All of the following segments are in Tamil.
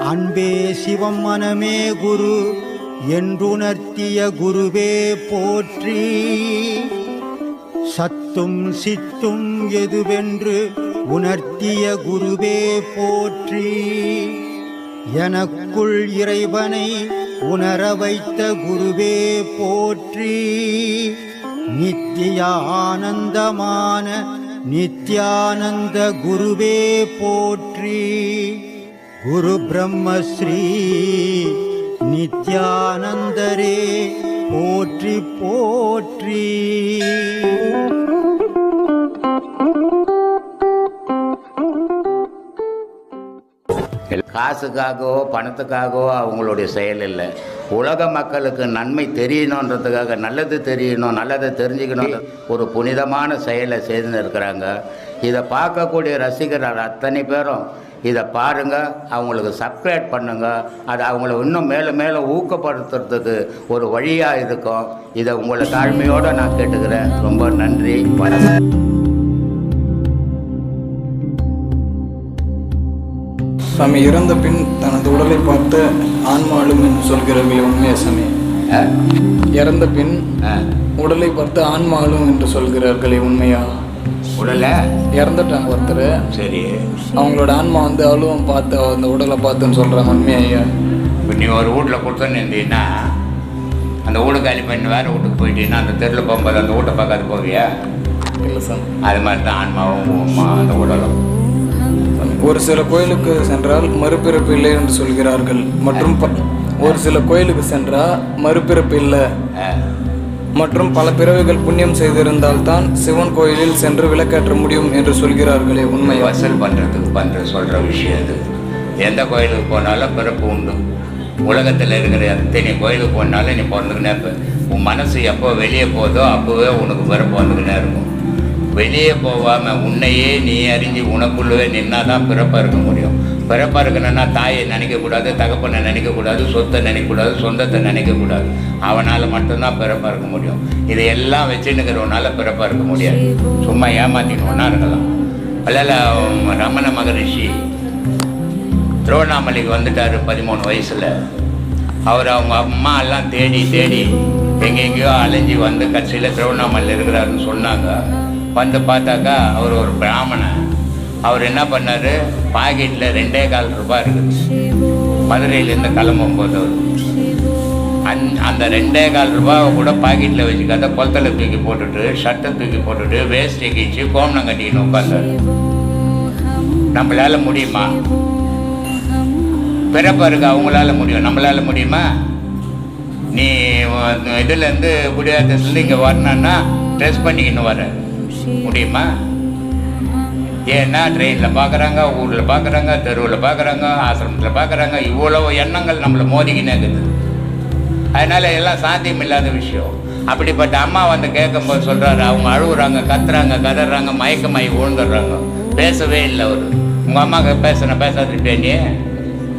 அன்பே சிவம் மனமே குரு என்றுணர்த்திய குருவே போற்றி. சத்தும் சித்தும் எதுவென்று உணர்த்திய குருவே போற்றி. எனக்குள் இறைவனை உணர வைத்த குருவே போற்றி. நித்திய ஆனந்தமான நித்யானந்த குருவே போற்றி. குரு பிரம்மஸ்ரீ நித்யானந்தரே போற்றி போற்றி. காசுக்காகவோ பணத்துக்காகவோ அவங்களுடைய செயல் இல்லை. உலக மக்களுக்கு நன்மை தெரியணுன்றதுக்காக, நல்லது தெரியணும், நல்லதை தெரிஞ்சுக்கணும், ஒரு புனிதமான செயலை செய்துன்னு இருக்கிறாங்க. இதை பார்க்கக்கூடிய ரசிகர்கள் அத்தனை பேரும் இதை பாருங்கள், அவங்களுக்கு சப்ஸ்கிரைப் பண்ணுங்கள். அது அவங்கள இன்னும் மேலும் மேலும் ஊக்கப்படுத்துறதுக்கு ஒரு வழியாக இருக்கும். இதை உங்களை தாழ்மையோடு நான் கேட்டுக்கிறேன். ரொம்ப நன்றி, வணக்கம். சாமி, இறந்த பின் தனது உடலை பார்த்து ஆன்மாளும் என்று சொல்கிறார்களே, உண்மையா சாமி? இறந்த பின் உடலை பார்த்து ஆன்மாளும் என்று சொல்கிறார்களே, உண்மையா? உடலை இறந்துட்டாங்க ஒருத்தர், சரி, அவங்களோட ஆன்மா வந்து அழுவம் பார்த்து அந்த உடலை பார்த்துன்னு சொல்கிறாங்க, உண்மையா ஐயா? இப்போ நீ ஒரு வீட்டில் கொடுத்தோன்னு இருந்தீங்கன்னா அந்த வீடு காலி பண்ணி வேறு வீட்டுக்கு போயிட்டீங்கன்னா அந்த தெருவில் போகும்போது அந்த வீட்டை பார்க்காது போவியா? இல்லை சார். அது மாதிரி தான் ஆன்மாவும் அந்த உடலும். ஒரு சில கோயிலுக்கு சென்றால் மறுபிறப்பு இல்லை என்று சொல்கிறார்கள், மற்றும் ஒரு சில கோயிலுக்கு சென்றால் மறுபிறப்பு இல்லை மற்றும் பல பிறவிகள் புண்ணியம் செய்திருந்தால் தான் சிவன் கோயிலில் சென்று விளக்கேற்ற முடியும் என்று சொல்கிறார்களே, உண்மை? வசூல் பண்ணுறதுக்கு சொல்கிற விஷயம் அது. எந்த கோயிலுக்கு போனாலும் பிறப்பு உண்டு. உலகத்தில் இருக்கிற அத்தனை கோயிலுக்கு போனாலும் நீ பிறந்துக்கினே இருப்ப. உன் மனசு எப்போ வெளியே போதோ அப்போவே உனக்கு பிறப்பு வந்துக்கினே இருக்கும். வெளியே போகாமல் உன்னையே நீ அறிஞ்சு உனக்குள்ளவே நின்னா தான் பிறப்பாக இருக்க முடியும். பிறப்பாக இருக்கணும்னா தாயை நினைக்கக்கூடாது, தகப்பனை நினைக்கக்கூடாது, சொத்தை நினைக்கக்கூடாது, சொந்தத்தை நினைக்கக்கூடாது. அவனால் மட்டும்தான் பிறப்பாக இருக்க முடியும். இதையெல்லாம் வச்சுன்னுக்கிறவனால பிறப்பாக இருக்க முடியாது. சும்மா ஏமாற்றினோன்னா இருக்கலாம். அதில் ரமண மகரிஷி திருவண்ணாமலைக்கு வந்துட்டார் 13 வயசில். அவர் அவங்க அம்மா எல்லாம் தேடி தேடி எங்கெங்கேயோ அலைஞ்சி வந்து கட்சியில் திருவண்ணாமலையில் இருக்கிறாருன்னு சொன்னாங்க. வந்து பார்த்தாக்கா அவர் ஒரு பிராமணன். அவர் என்ன பண்ணார், பாக்கெட்டில் 2.25 ரூபாய் இருக்குது. மதுரையிலேருந்து கிளம்பும்போது அந்த 2.25 ரூபாவை கூட பாக்கெட்டில் வச்சுக்காத கொளத்தில் தூக்கி போட்டுட்டு, ஷர்ட்டை தூக்கி போட்டுட்டு, வேஸ்ட்டை கீச்சு கோமணம் கட்டிக்கின்னு உட்காந்தார். நம்மளால் முடியுமா? பிறப்பா இருக்கு, அவங்களால முடியும், நம்மளால முடியுமா? நீ இதுலேருந்து குடியாத்தத்துலேருந்து இங்கே வரணுன்னா ட்ரெஸ் பண்ணிக்கின்னு வர முடியுமா? ஏன்னா ட்ரெயினில் பார்க்குறாங்க, ஊரில் பார்க்குறாங்க, தெருவில் பார்க்குறாங்க, ஆசிரமத்தில் பார்க்குறாங்க. இவ்வளோ எண்ணங்கள் நம்மளை மோதிக்கினே இருக்குது. அதனால் எல்லாம் சாத்தியம் இல்லாத விஷயம். அப்படிப்பட்ட அம்மா வந்து கேட்கும்போது சொல்கிறாரு, அவங்க அழுகுறாங்க, கத்துறாங்க, கதறாங்க, மயக்கமாயி விழுந்துடுறாங்க. பேசவே இல்லை அவர். உங்கள் அம்மாவுக்கு பேசாதுட்டே நீ?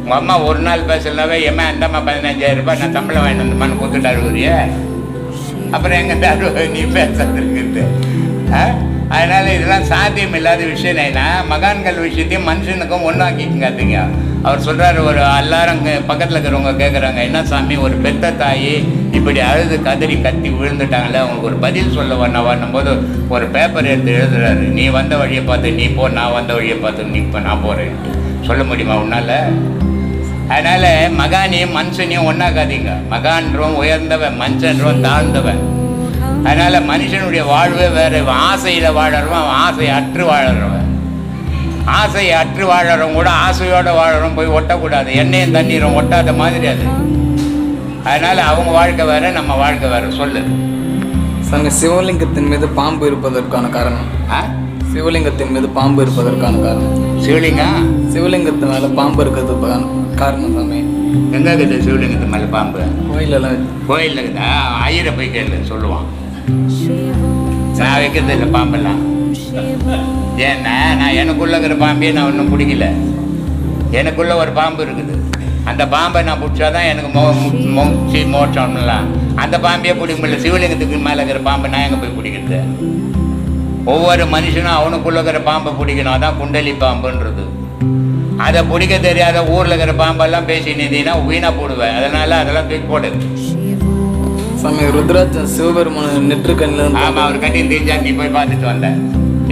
உங்கள் அம்மா ஒரு நாள் பேசலனாவே ஏமா இந்தம்மா 15,000 ரூபாய் நான் சம்பளம் வாங்கிட்டு வந்தம்மான்னு கொடுத்துட்டு அழுகுறிய. அப்புறம் எங்கே அழுவ நீ பேசுறது? அதனால் இதெல்லாம் சாத்தியம் இல்லாத விஷயம். ஏன்னா மகான்கள் விஷயத்தையும் மனுஷனுக்கும் ஒன்றாக்கிங்காதீங்க. அவர் சொல்கிறார், ஒரு எல்லாரும் பக்கத்தில் இருக்கிறவங்க கேட்குறாங்க, என்ன சாமி ஒரு பெத்த தாய் இப்படி அழுது கதறி கத்தி விழுந்துட்டாங்களே, அவங்களுக்கு ஒரு பதில் சொல்ல வரணும் போது ஒரு பேப்பர் எடுத்து எழுதுறாரு, நீ வந்த வழியை பார்த்து நீ போ, நான் வந்த வழியை பார்த்து நீ இப்போ நான் போகிறேன்ட்டு சொல்ல முடியுமா உன்னால்? அதனால் மகானையும் மனுஷனையும் ஒன்றாக்காதீங்க. மகான்றவன் உயர்ந்தவன், மனுஷன்றவன் தாழ்ந்தவன். அதனால் மனுஷனுடைய வாழ்வே வேறு. ஆசையில் வாழறவன், அவன் ஆசையை அற்று வாழறவன். ஆசையை அற்று வாழறவன் கூட ஆசையோடு வாழறவன் போய் ஒட்டக்கூடாது. எண்ணெயும் தண்ணீரும் ஒட்டாத மாதிரி அது. அதனால் அவங்க வாழ்க்கை வேறு, நம்ம வாழ்க்கை வேறு. சொல்லு சாமி, சிவலிங்கத்தின் மீது பாம்பு இருப்பதற்கான காரணம்? சிவலிங்கத்தின் மீது பாம்பு இருப்பதற்கான காரணம்? சிவலிங்கத்து மேலே பாம்பு இருக்கிறதுக்கு காரணம் சாமி? எங்கே இருக்குது சிவலிங்கத்து மேலே பாம்பு? கோயிலெல்லாம். கோயிலில் இருக்குதா? ஐயரை போய் கேள்வி சொல்லுவான். நான் வைக்கிறது இல்லை பாம்பெல்லாம். ஏன்னா நான் எனக்குள்ளே இருக்கிற பாம்பே நான் ஒன்றும் பிடிக்கல. எனக்குள்ளே ஒரு பாம்பு இருக்குது. அந்த பாம்பை நான் பிடிச்சாதான் எனக்கு மோட்சம்லாம். அந்த பாம்பையே பிடிக்க முடியல. சிவலிங்கத்துக்கு மேலே இருக்கிற பாம்பை நான் எங்கே போய் பிடிக்கிறது? ஒவ்வொரு மனுஷனும் அவனுக்குள்ள இருக்கிற பாம்பை பிடிக்கணும். அதான் குண்டலி பாம்புன்றது. அதை பிடிக்க தெரியாத ஊரில் இருக்கிற பாம்பெல்லாம் பேசி நிதினா வீணாக போடுவேன். அதெல்லாம் தூக்கி போடு. சாமி ருத்ராட்சம் சிவபெருமான நெற்றுக்கண்ணில். ஆமாம், அவர் கட்டி தெரிஞ்சா நீ போய் பார்த்துட்டு வந்த.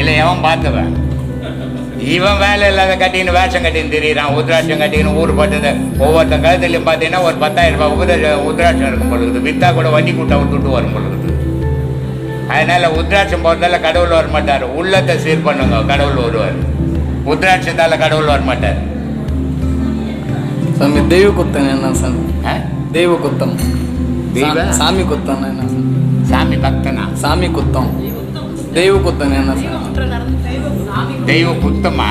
இல்லை எவன் பார்த்துவேன்? இவன் வேலை இல்லாத கட்டின்னு வேஷம் கட்டின்னு தெரியுறான். உத்ராட்சம் கட்டின்னு ஊர் பட்டது. ஒவ்வொருத்த கழுத்துலையும் பார்த்தீங்கன்னா ஒரு 10,000 ரூபாய் உத்ராட்சம் இருக்கும் பொழுது. விற்றா கூட வண்டி கூட்டம் விட்டுட்டு வரும் பொழுது. அதனால் உத்ராட்சம் போகிறதால கடவுள் வரமாட்டார். உள்ளத்தை சீர் பண்ணுங்க, கடவுள் வருவார். உத்ராட்சத்தால் கடவுள் வரமாட்டார். சாமி தெய்வ குத்தம் என்ன சாமி? தெய்வ குத்தம். சாமி குத்தம் என்ன? சாமி பக்தனா? சாமி குத்தம். தெய்வ குத்தம் என்ன சாமி? தெய்வ குத்தமா?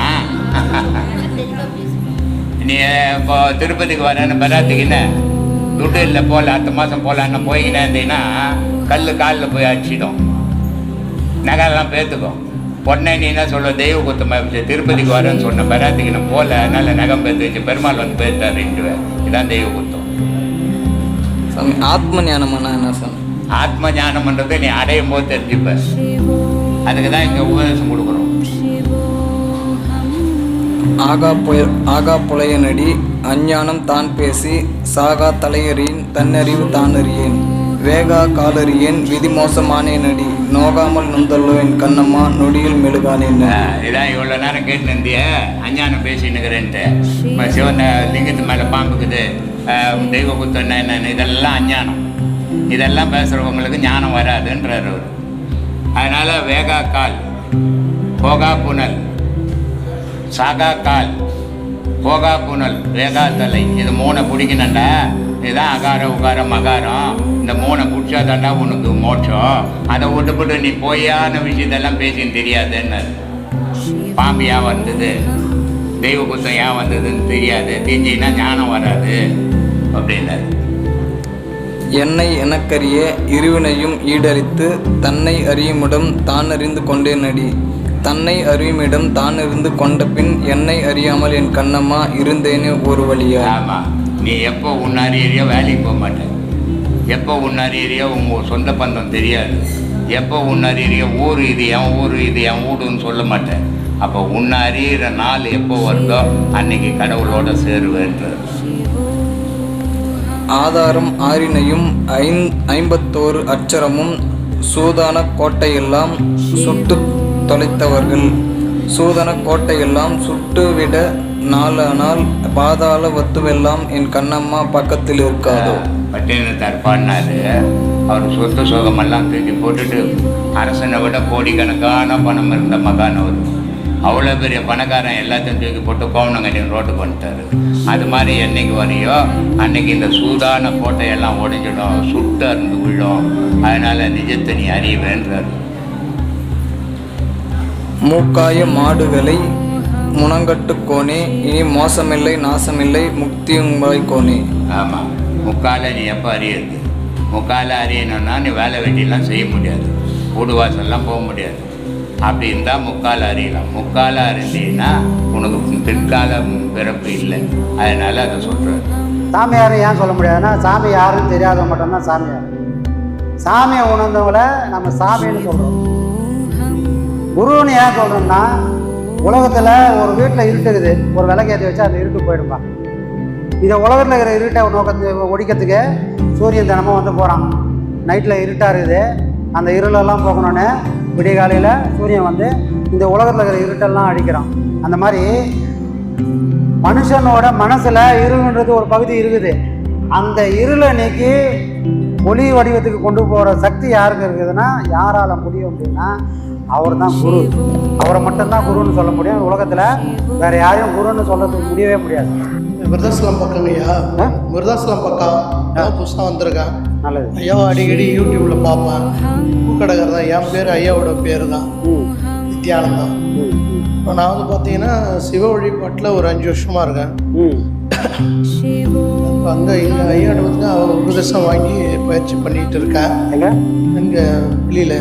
நீ இப்போ திருப்பதிக்கு வரேன்னு பராத்துக்குன்னு துட்டு இல்லை போகல, அடுத்த மாதம் போகலான்னு போய்கினே இருந்தீங்கன்னா கல் காலில் போய் அடிச்சிடும், நகைலாம் பேத்துக்கும். உடனே நீ என்ன சொல்ல, தெய்வ குத்தமாக திருப்பதிக்கு வரேன்னு சொன்ன பராத்துக்கு நான் போகல, அதனால நகம் பேத்து வச்சு பெருமாள் வந்து பேத்தாருன்ட்டு. இதுதான் தெய்வ குத்தம். சாமி ஆத்ம ஞானம்னா என்ன சாமி? ஆத்ம ஞானம்ன்றது நீ அடையும் போது தெரிஞ்சுப்ப. அதுக்கு தான் இங்கே உபதேசம் கொடுக்குறோம். ஆகா புலைய நடி அஞ்ஞானம் தான் பேசி சாகா தலையறியேன் தன்னறிவு தான் அறியேன் வேகா காலறியேன் விதி மோசமானே நடி நோகாமல் நொந்தல்லுவேன் கண்ணம்மா நொடியில் மெழுகானேன். இதான் இவ்வளோ நேரம் கேட்டு நிந்திய அஞ்ஞானம் பேசினுக்கிறேன்ட்டு. சிவன் லிங்கத்து மேலே பாம்புக்குது, தெய்வ குத்தம் என்னன்னு, இதெல்லாம் அஞ்ஞானம். இதெல்லாம் பேசுகிறவங்களுக்கு ஞானம் வராதுன்றார் அவர். அதனால் வேகா கால், போகா புனல், சாகா கால், போகா புனல், வேகா தலை, இது 3 பிடிக்கணுண்டா. இதுதான் அகார உகார மகாரம். இந்த 3 பிடிச்சா தாண்டா உனக்கு மோட்சம். அதை விட்டுப்பட்டு நீ பொய்யான விஷயத்தெல்லாம் பேசின்னு தெரியாதுன்னு. பாம்பு ஏன் வந்தது, தெய்வ குத்தம் ஏன் வந்ததுன்னு தெரியாது, தெரிஞ்சின்னா ஞானம் வராது அப்படின்னாரு. என்னை எனக்கறிய இருவினையும் ஈடழித்து தன்னை அறியுமிடம் தான் அறிந்து கொண்டே நடி தன்னை அறியுமிடம் தான் இருந்து கொண்ட பின் என்னை அறியாமல் என் கண்ணம்மா இருந்தேனே ஒரு வழியா. ஆமாம், நீ எப்போ உன்னாரியறியோ வேலைக்கு போக மாட்டேன். எப்போ உன்னாரியறியோ உங்கள் சொந்த பந்தம் தெரியாது. எப்போ உன்னறியறியோ ஊர் இது என் ஊர் இது என் ஊடுன்னு சொல்ல மாட்டேன். அப்போ உன்னை அறியிற நாள் எப்போ வருதோ அன்னைக்கு கடவுளோட சேருவேன்றது. ஆதாரம் ஆறினையும் 51 அச்சரமும் சூதான கோட்டையெல்லாம் சுட்டு தொலைத்தவர்கள் சூதன கோட்டையெல்லாம் சுட்டுவிட நாளானால் பாதாள வத்துவெல்லாம் என் கண்ணம்மா பக்கத்தில் இருக்காதோ. பட்டினத்தார் பாடினாரு. அவர் சொத்து சோகமெல்லாம் தூக்கி போட்டுட்டு அரசனை விட கோடிக்கணக்கான பணம் இருந்த மகான் அவர். அவ்வளோ பெரிய பணக்காரன் எல்லாத்தையும் தூக்கி போட்டு கோவணங்கட்டின் ரோட்டுக்கு வந்துட்டார். அது மாதிரி என்னைக்கு வரையோ அன்னைக்கு இந்த சூதான கோட்டையெல்லாம் உடைஞ்சிடும், சுட்டு அருந்து விழும். அதனால் நிஜத்தை நீ அறிவேன்றார். மூக்காய மாடுகளை முனங்கட்டு கோனே இனி மோசமில்லை நாசமில்லை முக்தியுங்காய் கோனே. ஆமாம், முக்கால நீ எப்போ அறியுது? முக்கால அறியணும்னா நீ வேலை வெட்டிலாம் செய்ய முடியாது, வீடு வாசல்லாம் போக முடியாது. அப்படி இருந்தால் முக்கால் அறியலாம். முக்கால அறிந்தீங்கன்னா உனக்கு பிற்கால பிறப்பு இல்லை. அதனால் அதை சொல்கிறார். சாமியாரை ஏன் சொல்ல முடியாதுன்னா, சாமி யாருன்னு தெரியாத மட்டும்தான் சாமியார். சாமியை உணர்ந்தவங்கள நம்ம சாமின்னு சொல்கிறோம். குருன்னு ஏன் சொல்கிறோம்னா, உலகத்தில் ஒரு வீட்டில் இருட்டுக்குது, ஒரு விளக்கேற்றி வச்சா அந்த இருட்டு போயிடும்பா. இந்த உலகத்தில் இருக்கிற இருட்டை ஒடிக்கிறதுக்கு சூரியன் தினமும் வந்து போகிறான். நைட்டில் இருட்டாக இருக்குது, அந்த இருளெல்லாம் போகணுன்னு விடிய காலையில் சூரியன் வந்து இந்த உலகத்தில் இருக்கிற இருட்டெல்லாம் அழிக்கிறான். அந்த மாதிரி மனுஷனோட மனசில் இருள்ன்றது ஒரு பகுதி இருக்குது. அந்த இருளை நீக்கி ஒளி வடிவத்துக்கு கொண்டு போகிற சக்தி யாருக்கு இருக்குதுன்னா, யாரால் முடியும் அப்படின்னா அவர் தான் குரு. அவரை மட்டும்தான் குருன்னு சொல்ல முடியும். உலகத்தில் வேறு யாரையும் குருன்னு சொல்கிறதுக்கு முடியவே முடியாது. விருதாசலம் பக்கங்க ஐயா, விருதாசலம் பக்கம் புதுசாக வந்திருக்கேன். நல்லது. ஐயாவை அடிக்கடி யூடியூப்பில் பார்ப்பேன். பூக்கடைக்காரர் தான். என் பேர் ஐயாவோட பேர் தான் நித்யானந்தம். இப்போ நான் வந்து பார்த்தீங்கன்னா சிவ வழிபாட்டில் ஒரு 5 வருஷமாக இருக்கேன். இப்போ அங்கே எங்கள் ஐயாவோட வந்து அவங்க உபதேசம் வாங்கி பயிற்சி பண்ணிகிட்டு இருக்கேன். எங்கே வெளியில்.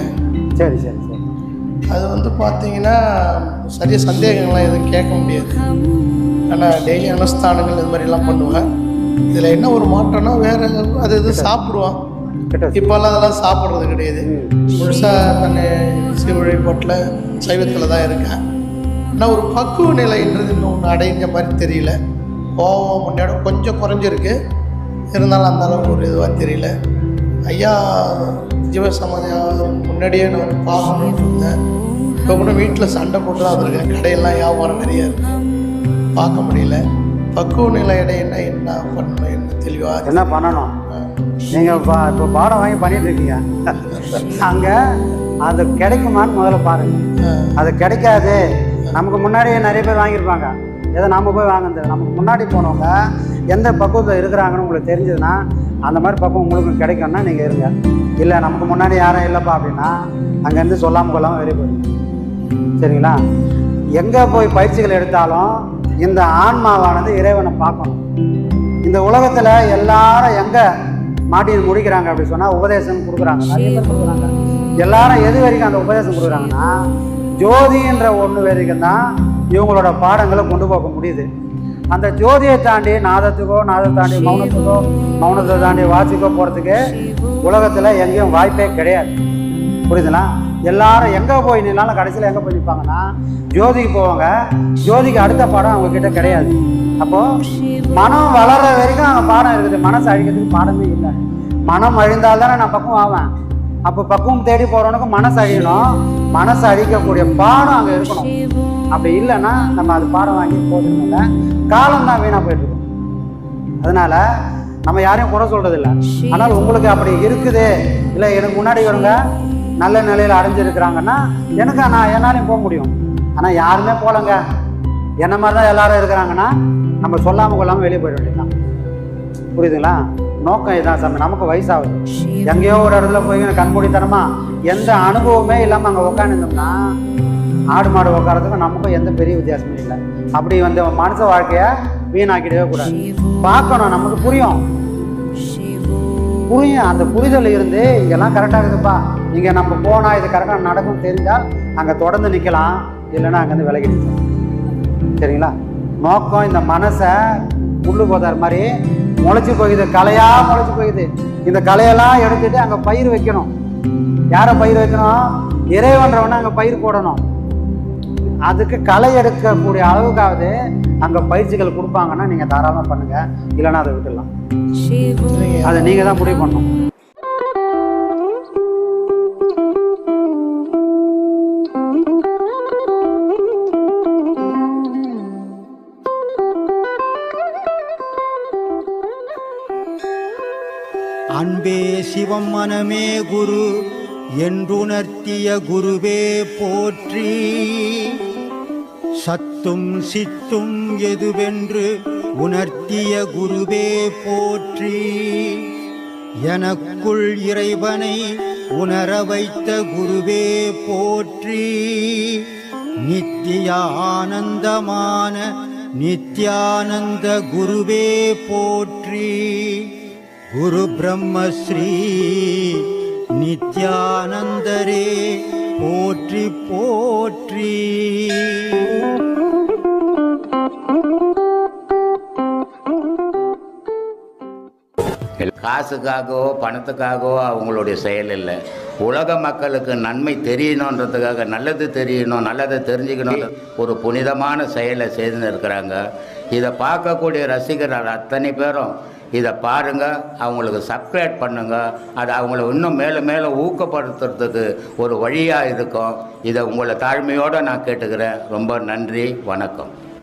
சரி சரி சரி. அது வந்து பார்த்தீங்கன்னா சரியாக சந்தேகங்கள்லாம் எதுவும் கேட்க முடியாது. ஆனால் டெய்லி அனுஷ்டானங்கள் இது மாதிரிலாம் பண்ணுவேன். இதில் என்ன ஒரு மாற்றம்னா, வேறு அது இது சாப்பிடுவான். இப்போல்லாம் அதெல்லாம் சாப்பிட்றது கிடையாது. முழுசாக நான் சிவ வழிபாட்டில் சைவத்தில் தான் இருக்கேன். ஆனால் ஒரு பக்குவ நிலைன்றது இன்னும் ஒன்று அடைஞ்ச மாதிரி தெரியல. கோவம் முன்னாடி கொஞ்சம் குறைஞ்சிருக்கு, இருந்தாலும் அந்த அளவுக்கு ஒரு இதுவாக தெரியல. ஐயா ஜீவசமாதியாகும் முன்னாடியே நான் பார்க்கணுன்னு இருந்தேன். இப்போ கூட வீட்டில் சண்டை போட்டு தான் இருக்கேன். கடையெல்லாம் வியாபாரம் நிறைய இருக்கு, பார்க்க முடியல. பக்குவ நிலை என்ன என்ன பண்ணணும், என்ன தெளிவாக என்ன பண்ணணும்? நீங்கள் இப்போ பாடம் வாங்கி பண்ணிட்டு இருக்கீங்க, அங்கே அது கிடைக்குமான்னு முதல்ல பாருங்கள். அது கிடைக்காது. நமக்கு முன்னாடியே நிறைய பேர் வாங்கியிருப்பாங்க, எதை நம்ம போய் வாங்குறது. நமக்கு முன்னாடி போனவங்க எந்த பக்குவத்தில் இருக்கிறாங்கன்னு உங்களுக்கு தெரிஞ்சதுன்னா அந்த மாதிரி பக்குவம் உங்களுக்கு கிடைக்கும்னா நீங்கள் இருங்க. இல்லை நமக்கு முன்னாடி யாரும் இல்லைப்பா அப்படின்னா அங்கேருந்து சொல்லாமல் கொள்ளாமல் வெளியே போயிடுங்க. சரிங்களா? எங்கே போய் பயிற்சிகள் எடுத்தாலும் இந்த ஆன்மாவானது இறைவனை பார்க்கணும். இந்த உலகத்தில் எல்லாரும் எங்கே மாட்டியில் முடிக்கிறாங்க அப்படி சொன்னால் உபதேசம் கொடுக்குறாங்க, நிறைய பேர் கொடுக்குறாங்க. எல்லாரும் எது வரைக்கும் அந்த உபதேசம் கொடுக்குறாங்கன்னா ஜோதின்ற ஒன்று வரைக்கும் தான் இவங்களோட பாடங்களை கொண்டு போக முடியுது. அந்த ஜோதியை தாண்டி நாதத்துக்கோ, நாதத்தை தாண்டி மௌனத்துக்கோ, மௌனத்தை தாண்டி வாசிக்கோ போகிறதுக்கு உலகத்தில் எங்கேயும் வாய்ப்பே கிடையாது. புரியுதுங்களா? எல்லாரும் எங்கே போய் நின்னாலும் கடைசியில் எங்கே போய் நிற்பாங்கன்னா ஜோதிக்கு போவாங்க. ஜோதிக்கு அடுத்த பாடம் அவங்கக்கிட்ட கிடையாது. அப்போது மனம் வளர்ற வரைக்கும் அங்கே பாடம் இருக்குது, மனசு அழிக்கிறதுக்கு பாடமே இல்லை. மனம் அழிந்தால் தானே நான் பக்குவம் ஆவேன். அப்போ பக்குவம் தேடி போகிறவனுக்கு மனசு அழியணும், மனசு அழிக்கக்கூடிய பாடம் அங்கே இருக்கணும். அப்படி இல்லைன்னா நம்ம அது பாடம் வாங்கி போதுமில்லை, காலம் தான் வீணாக போயிட்டுருக்கோம். அதனால் நம்ம யாரையும் குறை சொல்கிறதில்ல. ஆனால் உங்களுக்கு அப்படி இருக்குது, இல்லை எனக்கு முன்னாடி வருங்க நல்ல நிலையில் அடைஞ்சிருக்கிறாங்கன்னா எனக்கு நான் என்னாலையும் போக முடியும். ஆனால் யாருமே போகலங்க, என்ன மாதிரி தான் எல்லாரும் இருக்கிறாங்கன்னா நம்ம சொல்லாமல் கொள்ளாமல் வெளியே போயிட வேண்டியதான். புரியுதுங்களா? நோக்கம் இதுதான் சாமி. நமக்கு வயசாகுது, எங்கேயோ ஒரு இடத்துல போய் கண்மூடித்தனமா எந்த அனுபவமே இல்லாமல் அங்கே உட்காந்துருந்தோம்னா ஆடு மாடு உட்காரத்துக்கும் நமக்கும் எந்த பெரிய வித்தியாசமும் இல்லை. அப்படி வந்து மனுஷ வாழ்க்கையை வீணாக்கிடவே கூடாது. பார்க்கணும், நமக்கு புரியும். அந்த புரிதல் இருந்து இங்கெல்லாம் கரெக்டாக இருக்குதுப்பா, இங்கே நம்ம போனால் இது கரெக்டாக நடக்கும் தெரிஞ்சால் அங்கே தொடர்ந்து நிற்கலாம், இல்லைன்னா அங்கேருந்து விலகி நிற்கலாம். சரிங்களா? நோக்கம் இந்த மனசை புல்லு போதார் மாதிரி முளைச்சி போகுது, களையாக முளைச்சி போகுது. இந்த களையெல்லாம் எடுத்துட்டு அங்கே பயிர் வைக்கணும். யாரை பயிர் வைக்கணும்? இறைவன்றவனை அங்கே பயிர் போடணும். அதுக்கு களை எடுக்கக்கூடிய அளவுக்காவது அங்கே பயிற்சிகள் கொடுப்பாங்கன்னா நீங்கள் தாராளமாக பண்ணுங்கள், இல்லைன்னா அதை விட்டுடலாம். அதை நீங்கள் தான் முடிவு பண்ணணும். அன்பே சிவம் மனமே குரு என்றுணர்த்திய குருவே போற்றி. சத்தும் சித்தும் எதுவென்று உணர்த்திய குருவே போற்றி. எனக்குள் இறைவனை உணர வைத்த குருவே போற்றி. நித்திய ஆனந்தமான நித்யானந்த குருவே போற்றி. குரு பிரம்மஸ்ரீ நித்யானந்தரே போற்றி போற்றி. காசுக்காகவோ பணத்துக்காகவோ அவங்களுடைய செயல் இல்லை. உலக மக்களுக்கு நன்மை தெரியணுன்றதுக்காக, நல்லது தெரியணும், நல்லதை தெரிஞ்சுக்கணும், ஒரு புனிதமான செயலை செய்துன்னு இருக்கிறாங்க. இதை பார்க்கக்கூடிய ரசிகர்கள் அத்தனை பேரும் இதை பாருங்கள், அவங்களுக்கு சப்ஸ்கிரைப் பண்ணுங்கள். அது அவங்கள இன்னும் மேலும் மேலும் ஊக்கப்படுத்துறதுக்கு ஒரு வழியாக இருக்கும். இதை உங்களை தாழ்மையோடு நான் கேட்டுக்கிறேன். ரொம்ப நன்றி, வணக்கம்.